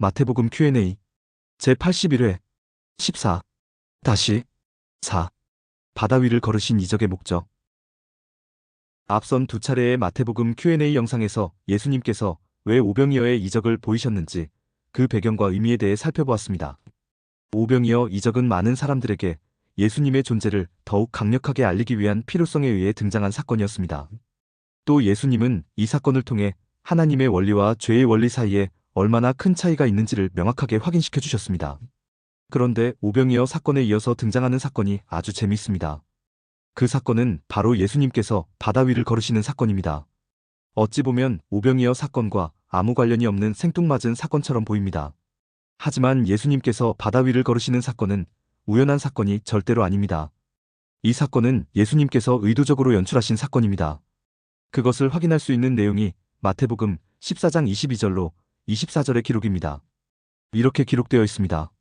마태복음 Q&A 제81회 14 4 바다 위를 걸으신 이적의 목적. 앞선 두 차례의 마태복음 Q&A 영상에서 예수님께서 왜 오병이어의 이적을 보이셨는지 그 배경과 의미에 대해 살펴보았습니다. 오병이어 이적은 많은 사람들에게 예수님의 존재를 더욱 강력하게 알리기 위한 필요성에 의해 등장한 사건이었습니다. 또 예수님은 이 사건을 통해 하나님의 원리와 죄의 원리 사이에 얼마나 큰 차이가 있는지를 명확하게 확인시켜 주셨습니다. 그런데 오병이어 사건에 이어서 등장하는 사건이 아주 재미있습니다. 그 사건은 바로 예수님께서 바다 위를 걸으시는 사건입니다. 어찌 보면 오병이어 사건과 아무 관련이 없는 생뚱맞은 사건처럼 보입니다. 하지만 예수님께서 바다 위를 걸으시는 사건은 우연한 사건이 절대로 아닙니다. 이 사건은 예수님께서 의도적으로 연출하신 사건입니다. 그것을 확인할 수 있는 내용이 마태복음 14장 22절로 24절의 기록입니다. 이렇게 기록되어 있습니다.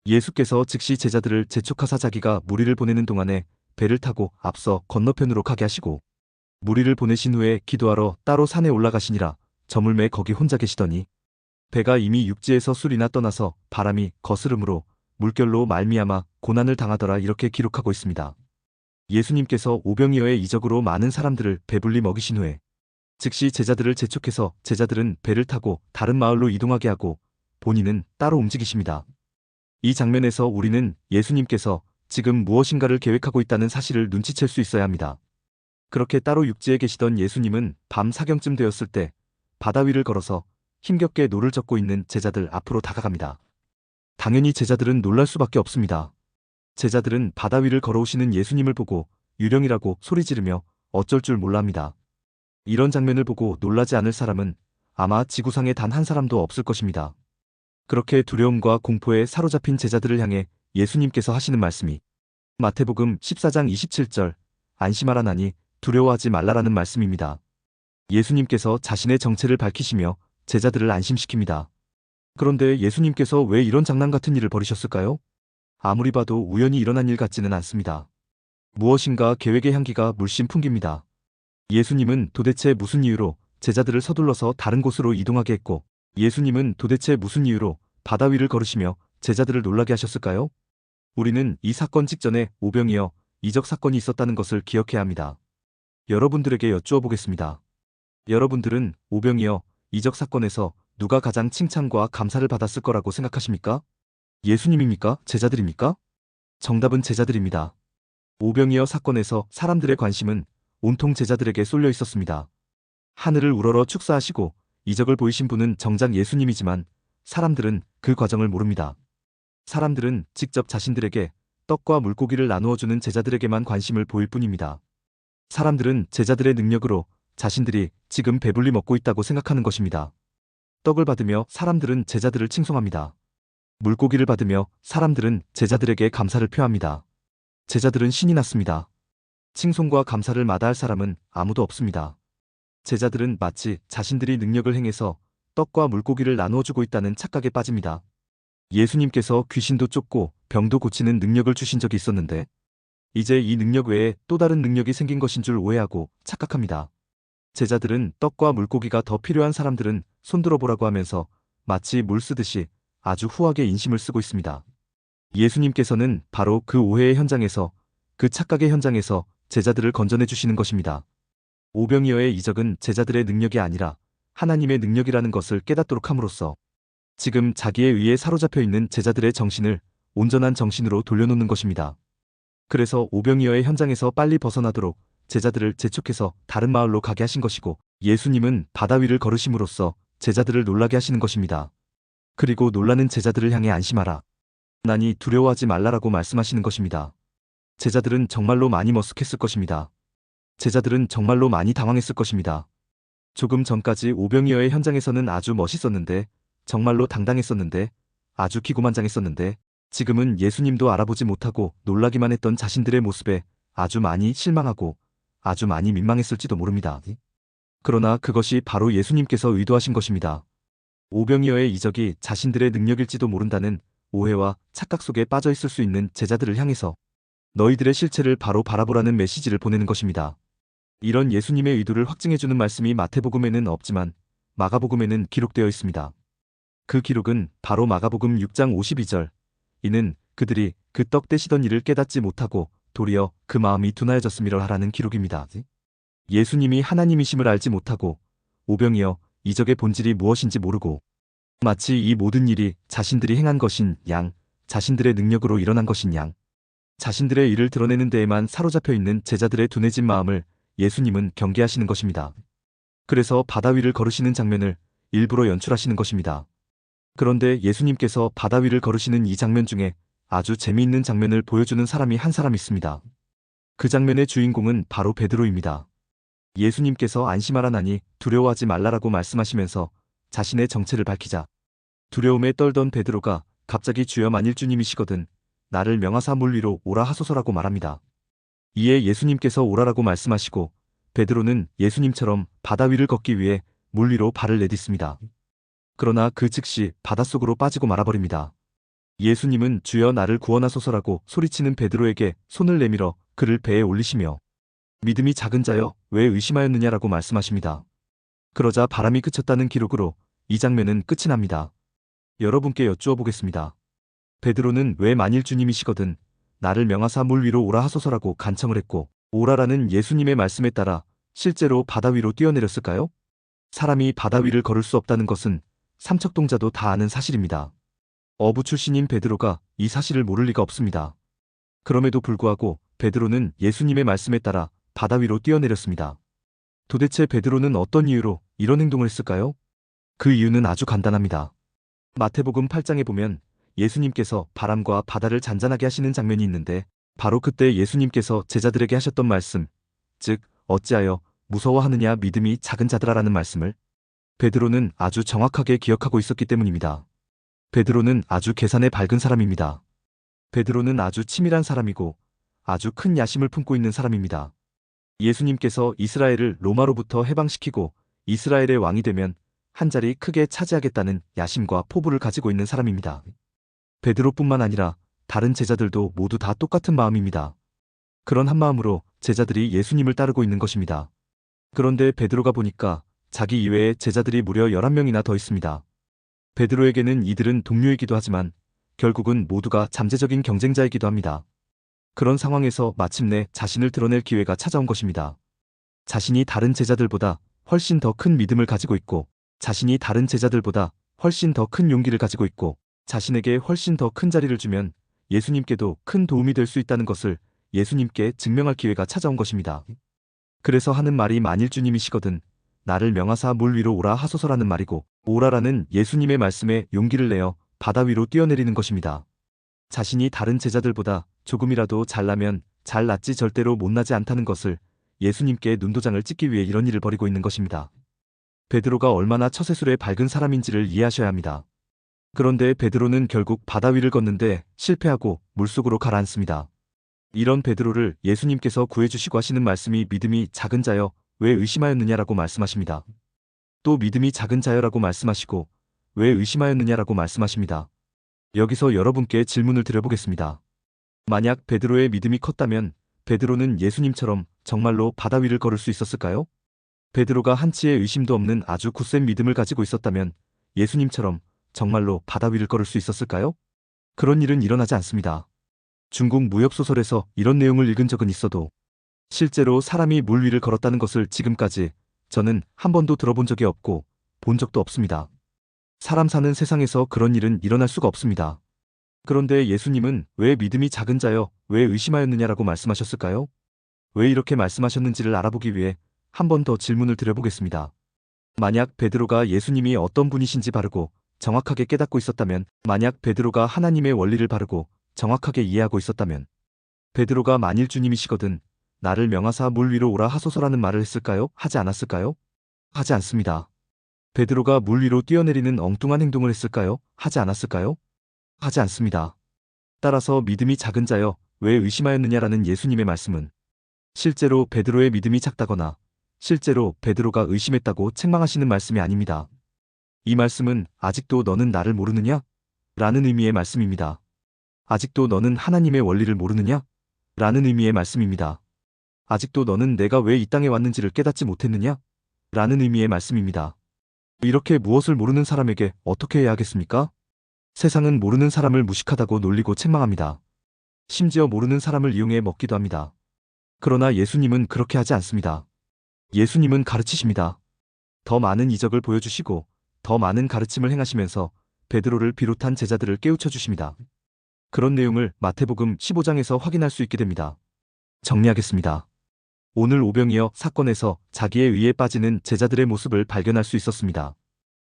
예수께서 즉시 제자들을 재촉하사 자기가 무리를 보내는 동안에 배를 타고 앞서 건너편으로 가게 하시고 무리를 보내신 후에 기도하러 따로 산에 올라가시니라. 저물매 거기 혼자 계시더니 배가 이미 육지에서 술이나 떠나서 바람이 거스름으로 물결로 말미암아 고난을 당하더라. 이렇게 기록하고 있습니다. 예수님께서 오병이어의 이적으로 많은 사람들을 배불리 먹이신 후에 즉시 제자들을 재촉해서 제자들은 배를 타고 다른 마을로 이동하게 하고 본인은 따로 움직이십니다. 이 장면에서 우리는 예수님께서 지금 무엇인가를 계획하고 있다는 사실을 눈치챌 수 있어야 합니다. 그렇게 따로 육지에 계시던 예수님은 밤 사경쯤 되었을 때 바다 위를 걸어서 힘겹게 노를 젓고 있는 제자들 앞으로 다가갑니다. 당연히 제자들은 놀랄 수밖에 없습니다. 제자들은 바다 위를 걸어오시는 예수님을 보고 유령이라고 소리 지르며 어쩔 줄 몰라 합니다. 이런 장면을 보고 놀라지 않을 사람은 아마 지구상에 단 한 사람도 없을 것입니다. 그렇게 두려움과 공포에 사로잡힌 제자들을 향해 예수님께서 하시는 말씀이 마태복음 14장 27절 안심하라 나니 두려워하지 말라라는 말씀입니다. 예수님께서 자신의 정체를 밝히시며 제자들을 안심시킵니다. 그런데 예수님께서 왜 이런 장난 같은 일을 벌이셨을까요? 아무리 봐도 우연히 일어난 일 같지는 않습니다. 무엇인가 계획의 향기가 물씬 풍깁니다. 예수님은 도대체 무슨 이유로 제자들을 서둘러서 다른 곳으로 이동하게 했고 예수님은 도대체 무슨 이유로 바다 위를 걸으시며 제자들을 놀라게 하셨을까요? 우리는 이 사건 직전에 오병이어 이적 사건이 있었다는 것을 기억해야 합니다. 여러분들에게 여쭈어 보겠습니다. 여러분들은 오병이어 이적 사건에서 누가 가장 칭찬과 감사를 받았을 거라고 생각하십니까? 예수님입니까? 제자들입니까? 정답은 제자들입니다. 오병이어 사건에서 사람들의 관심은 온통 제자들에게 쏠려 있었습니다. 하늘을 우러러 축사하시고 이적을 보이신 분은 정작 예수님이지만 사람들은 그 과정을 모릅니다. 사람들은 직접 자신들에게 떡과 물고기를 나누어주는 제자들에게만 관심을 보일 뿐입니다. 사람들은 제자들의 능력으로 자신들이 지금 배불리 먹고 있다고 생각하는 것입니다. 떡을 받으며 사람들은 제자들을 칭송합니다. 물고기를 받으며 사람들은 제자들에게 감사를 표합니다. 제자들은 신이 났습니다. 칭송과 감사를 마다할 사람은 아무도 없습니다. 제자들은 마치 자신들이 능력을 행해서 떡과 물고기를 나누어주고 있다는 착각에 빠집니다. 예수님께서 귀신도 쫓고 병도 고치는 능력을 주신 적이 있었는데 이제 이 능력 외에 또 다른 능력이 생긴 것인 줄 오해하고 착각합니다. 제자들은 떡과 물고기가 더 필요한 사람들은 손들어 보라고 하면서 마치 물 쓰듯이 아주 후하게 인심을 쓰고 있습니다. 예수님께서는 바로 그 오해의 현장에서 그 착각의 현장에서 제자들을 건져내 주시는 것입니다. 오병이어의 이적은 제자들의 능력이 아니라 하나님의 능력이라는 것을 깨닫도록 함으로써 지금 자기에 의해 사로잡혀 있는 제자들의 정신을 온전한 정신으로 돌려놓는 것입니다. 그래서 오병이어의 현장에서 빨리 벗어나도록 제자들을 재촉해서 다른 마을로 가게 하신 것이고 예수님은 바다 위를 걸으심으로써 제자들을 놀라게 하시는 것입니다. 그리고 놀라는 제자들을 향해 안심하라. 나니 두려워하지 말라라고 말씀하시는 것입니다. 제자들은 정말로 많이 머쓱했을 것입니다. 제자들은 정말로 많이 당황했을 것입니다. 조금 전까지 오병이어의 현장에서는 아주 멋있었는데 정말로 당당했었는데 아주 기고만장했었는데 지금은 예수님도 알아보지 못하고 놀라기만 했던 자신들의 모습에 아주 많이 실망하고 아주 많이 민망했을지도 모릅니다. 그러나 그것이 바로 예수님께서 의도하신 것입니다. 오병이어의 이적이 자신들의 능력일지도 모른다는 오해와 착각 속에 빠져 있을 수 있는 제자들을 향해서 너희들의 실체를 바로 바라보라는 메시지를 보내는 것입니다. 이런 예수님의 의도를 확증해주는 말씀이 마태복음에는 없지만 마가복음에는 기록되어 있습니다. 그 기록은 바로 마가복음 6장 52절. 이는 그들이 그 떡 떼시던 일을 깨닫지 못하고 도리어 그 마음이 둔하여졌음이라 하라는 기록입니다. 예수님이 하나님이심을 알지 못하고 오병이어 이적의 본질이 무엇인지 모르고 마치 이 모든 일이 자신들이 행한 것인 양, 자신들의 능력으로 일어난 것인 양, 자신들의 일을 드러내는 데에만 사로잡혀 있는 제자들의 둔해진 마음을 예수님은 경계하시는 것입니다. 그래서 바다 위를 걸으시는 장면을 일부러 연출하시는 것입니다. 그런데 예수님께서 바다 위를 걸으시는 이 장면 중에 아주 재미있는 장면을 보여주는 사람이 한 사람 있습니다. 그 장면의 주인공은 바로 베드로입니다. 예수님께서 안심하라나니 두려워하지 말라라고 말씀하시면서 자신의 정체를 밝히자 두려움에 떨던 베드로가 갑자기 주여 만일 주님이시거든 나를 명하사 물 위로 오라 하소서라고 말합니다. 이에 예수님께서 오라라고 말씀하시고 베드로는 예수님처럼 바다 위를 걷기 위해 물 위로 발을 내딛습니다. 그러나 그 즉시 바닷속으로 빠지고 말아버립니다. 예수님은 주여 나를 구원하소서라고 소리치는 베드로에게 손을 내밀어 그를 배에 올리시며 믿음이 작은 자여 왜 의심하였느냐라고 말씀하십니다. 그러자 바람이 그쳤다는 기록으로 이 장면은 끝이 납니다. 여러분께 여쭈어 보겠습니다. 베드로는 왜 만일 주님이시거든 나를 명하사 물 위로 오라 하소서라고 간청을 했고 오라라는 예수님의 말씀에 따라 실제로 바다 위로 뛰어내렸을까요? 사람이 바다 위를 걸을 수 없다는 것은 삼척동자도 다 아는 사실입니다. 어부 출신인 베드로가 이 사실을 모를 리가 없습니다. 그럼에도 불구하고 베드로는 예수님의 말씀에 따라 바다 위로 뛰어내렸습니다. 도대체 베드로는 어떤 이유로 이런 행동을 했을까요? 그 이유는 아주 간단합니다. 마태복음 8장에 보면 예수님께서 바람과 바다를 잔잔하게 하시는 장면이 있는데 바로 그때 예수님께서 제자들에게 하셨던 말씀, 즉 어찌하여 무서워하느냐 믿음이 작은 자들아라는 말씀을 베드로는 아주 정확하게 기억하고 있었기 때문입니다. 베드로는 아주 계산에 밝은 사람입니다. 베드로는 아주 치밀한 사람이고 아주 큰 야심을 품고 있는 사람입니다. 예수님께서 이스라엘을 로마로부터 해방시키고 이스라엘의 왕이 되면 한 자리 크게 차지하겠다는 야심과 포부를 가지고 있는 사람입니다. 베드로뿐만 아니라 다른 제자들도 모두 다 똑같은 마음입니다. 그런 한 마음으로 제자들이 예수님을 따르고 있는 것입니다. 그런데 베드로가 보니까 자기 이외에 제자들이 무려 11명이나 더 있습니다. 베드로에게는 이들은 동료이기도 하지만 결국은 모두가 잠재적인 경쟁자이기도 합니다. 그런 상황에서 마침내 자신을 드러낼 기회가 찾아온 것입니다. 자신이 다른 제자들보다 훨씬 더 큰 믿음을 가지고 있고 자신이 다른 제자들보다 훨씬 더 큰 용기를 가지고 있고 자신에게 훨씬 더 큰 자리를 주면 예수님께도 큰 도움이 될 수 있다는 것을 예수님께 증명할 기회가 찾아온 것입니다. 그래서 하는 말이 만일 주님이시거든 나를 명하사 물 위로 오라 하소서라는 말이고 오라라는 예수님의 말씀에 용기를 내어 바다 위로 뛰어내리는 것입니다. 자신이 다른 제자들보다 조금이라도 잘나면 잘났지 절대로 못나지 않다는 것을 예수님께 눈도장을 찍기 위해 이런 일을 벌이고 있는 것입니다. 베드로가 얼마나 처세술에 밝은 사람인지를 이해하셔야 합니다. 그런데 베드로는 결국 바다 위를 걷는데 실패하고 물속으로 가라앉습니다. 이런 베드로를 예수님께서 구해주시고 하시는 말씀이 믿음이 작은 자여 왜 의심하였느냐라고 말씀하십니다. 또 믿음이 작은 자여라고 말씀하시고 왜 의심하였느냐라고 말씀하십니다. 여기서 여러분께 질문을 드려보겠습니다. 만약 베드로의 믿음이 컸다면 베드로는 예수님처럼 정말로 바다 위를 걸을 수 있었을까요? 베드로가 한치의 의심도 없는 아주 굳센 믿음을 가지고 있었다면 예수님처럼 정말로 바다 위를 걸을 수 있었을까요? 그런 일은 일어나지 않습니다. 중국 무협소설에서 이런 내용을 읽은 적은 있어도 실제로 사람이 물 위를 걸었다는 것을 지금까지 저는 한 번도 들어본 적이 없고 본 적도 없습니다. 사람 사는 세상에서 그런 일은 일어날 수가 없습니다. 그런데 예수님은 왜 믿음이 작은 자여 왜 의심하였느냐라고 말씀하셨을까요? 왜 이렇게 말씀하셨는지를 알아보기 위해 한 번 더 질문을 드려보겠습니다. 만약 베드로가 예수님이 어떤 분이신지 바르고 정확하게 깨닫고 있었다면, 만약 베드로가 하나님의 원리를 바르고 정확하게 이해하고 있었다면 베드로가 만일 주님이시거든 나를 명하사 물 위로 오라 하소서라는 말을 했을까요? 하지 않았을까요? 하지 않습니다. 베드로가 물 위로 뛰어내리는 엉뚱한 행동을 했을까요? 하지 않았을까요? 하지 않습니다. 따라서 믿음이 작은 자여 왜 의심하였느냐라는 예수님의 말씀은 실제로 베드로의 믿음이 작다거나 실제로 베드로가 의심했다고 책망하시는 말씀이 아닙니다. 이 말씀은 아직도 너는 나를 모르느냐? 라는 의미의 말씀입니다. 아직도 너는 하나님의 원리를 모르느냐? 라는 의미의 말씀입니다. 아직도 너는 내가 왜 이 땅에 왔는지를 깨닫지 못했느냐? 라는 의미의 말씀입니다. 이렇게 무엇을 모르는 사람에게 어떻게 해야 하겠습니까? 세상은 모르는 사람을 무식하다고 놀리고 책망합니다. 심지어 모르는 사람을 이용해 먹기도 합니다. 그러나 예수님은 그렇게 하지 않습니다. 예수님은 가르치십니다. 더 많은 이적을 보여주시고 더 많은 가르침을 행하시면서 베드로를 비롯한 제자들을 깨우쳐 주십니다. 그런 내용을 마태복음 15장에서 확인할 수 있게 됩니다. 정리하겠습니다. 오늘 오병이어 사건에서 자기의 의에 빠지는 제자들의 모습을 발견할 수 있었습니다.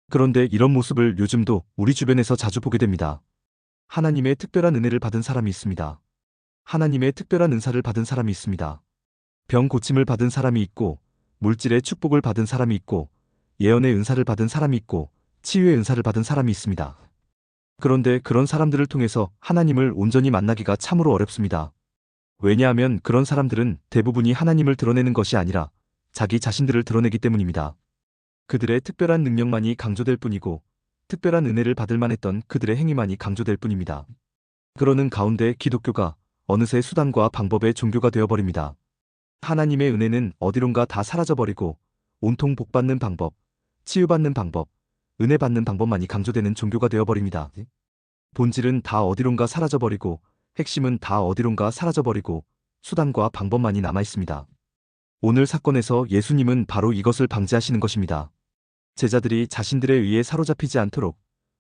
그런데 이런 모습을 요즘도 우리 주변에서 자주 보게 됩니다. 하나님의 특별한 은혜를 받은 사람이 있습니다. 하나님의 특별한 은사를 받은 사람이 있습니다. 병 고침을 받은 사람이 있고, 물질의 축복을 받은 사람이 있고, 예언의 은사를 받은 사람이 있고, 치유의 은사를 받은 사람이 있습니다. 그런데 그런 사람들을 통해서 하나님을 온전히 만나기가 참으로 어렵습니다. 왜냐하면 그런 사람들은 대부분이 하나님을 드러내는 것이 아니라 자기 자신들을 드러내기 때문입니다. 그들의 특별한 능력만이 강조될 뿐이고 특별한 은혜를 받을 만했던 그들의 행위만이 강조될 뿐입니다. 그러는 가운데 기독교가 어느새 수단과 방법의 종교가 되어버립니다. 하나님의 은혜는 어디론가 다 사라져버리고 온통 복받는 방법, 치유받는 방법, 은혜 받는 방법만이 강조되는 종교가 되어버립니다. 본질은 다 어디론가 사라져버리고 핵심은 다 어디론가 사라져버리고 수단과 방법만이 남아있습니다. 오늘 사건에서 예수님은 바로 이것을 방지하시는 것입니다. 제자들이 자신들의 의에 사로잡히지 않도록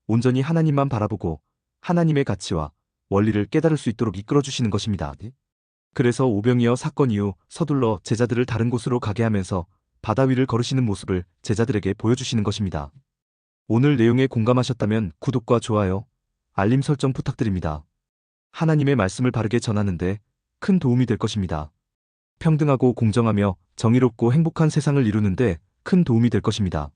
온전히 하나님만 바라보고 하나님의 가치와 원리를 깨달을 수 있도록 이끌어주시는 것입니다. 그래서 오병이어 사건 이후 서둘러 제자들을 다른 곳으로 가게 하면서 바다 위를 걸으시는 모습을 제자들에게 보여주시는 것입니다. 오늘 내용에 공감하셨다면 구독과 좋아요, 알림 설정 부탁드립니다. 하나님의 말씀을 바르게 전하는데 큰 도움이 될 것입니다. 평등하고 공정하며 정의롭고 행복한 세상을 이루는데 큰 도움이 될 것입니다.